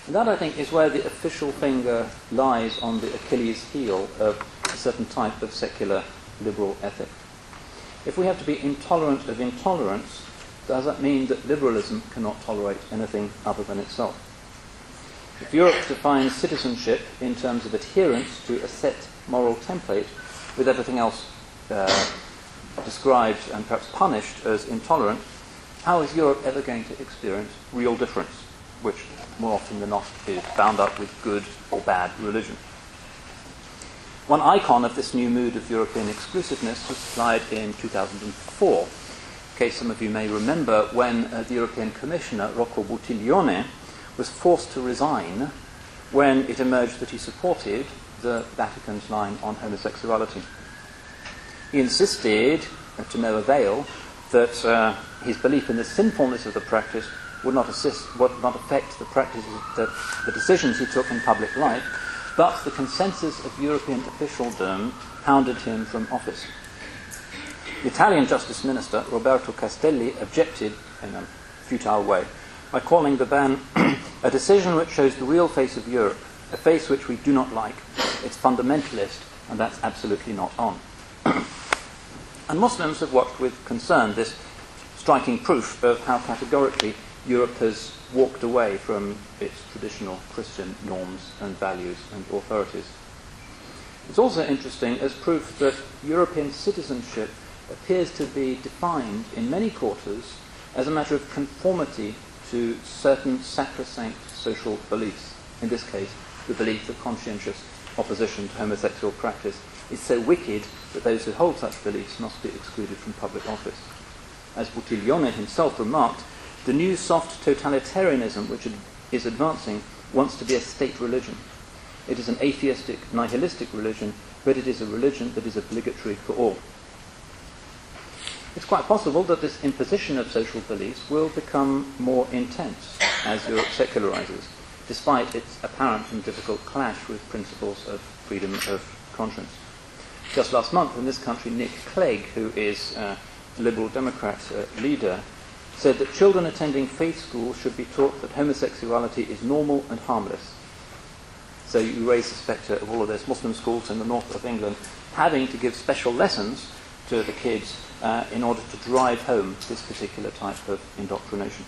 And that, I think, is where the official finger lies on the Achilles heel of a certain type of secular liberal ethic. If we have to be intolerant of intolerance, does that mean that liberalism cannot tolerate anything other than itself? If Europe defines citizenship in terms of adherence to a set moral template, with everything else described and perhaps punished as intolerant, how is Europe ever going to experience real difference, which more often than not is bound up with good or bad religion? One icon of this new mood of European exclusiveness was supplied in 2004. In case some of you may remember, when the European Commissioner, Rocco Buttiglione, was forced to resign when it emerged that he supported the Vatican's line on homosexuality. He insisted, to no avail, that his belief in the sinfulness of the practice would not affect the practices, the decisions he took in public life, but the consensus of European officialdom hounded him from office. The Italian Justice Minister, Roberto Castelli, objected in a futile way by calling the ban a decision which shows the real face of Europe, a face which we do not like. It's fundamentalist, and that's absolutely not on. And Muslims have watched with concern this striking proof of how categorically Europe has walked away from its traditional Christian norms and values and authorities. It's also interesting as proof that European citizenship appears to be defined in many quarters as a matter of conformity to certain sacrosanct social beliefs. In this case, the belief that conscientious opposition to homosexual practice is so wicked that those who hold such beliefs must be excluded from public office. As Buttiglione himself remarked, the new soft totalitarianism which is advancing wants to be a state religion. It is an atheistic, nihilistic religion, but it is a religion that is obligatory for all. It's quite possible that this imposition of social beliefs will become more intense as Europe secularizes, despite its apparent and difficult clash with principles of freedom of conscience. Just last month in this country, Nick Clegg, who is the Liberal Democrat leader, said that children attending faith schools should be taught that homosexuality is normal and harmless. So you raise the spectre of all of those Muslim schools in the north of England having to give special lessons to the kids in order to drive home this particular type of indoctrination.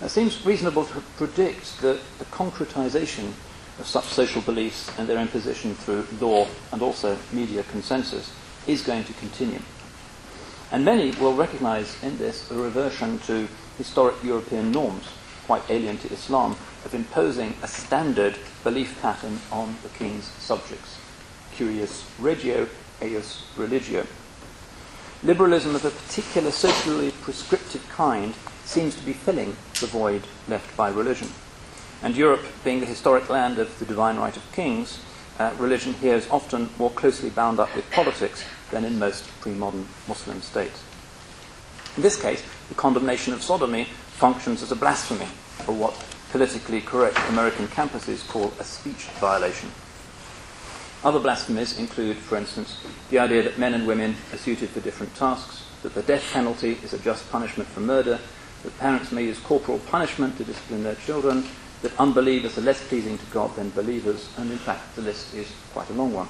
It seems reasonable to predict that the concretization of such social beliefs and their imposition through law and also media consensus is going to continue. And many will recognize in this a reversion to historic European norms, quite alien to Islam, of imposing a standard belief pattern on the king's subjects. Curious regio, eius religio. Liberalism of a particular socially prescriptive kind seems to be filling the void left by religion. And Europe, being the historic land of the divine right of kings, religion here is often more closely bound up with politics than in most pre-modern Muslim states. In this case, the condemnation of sodomy functions as a blasphemy, or what politically correct American campuses call a speech violation. Other blasphemies include, for instance, the idea that men and women are suited for different tasks, that the death penalty is a just punishment for murder, that parents may use corporal punishment to discipline their children, that unbelievers are less pleasing to God than believers, and in fact the list is quite a long one.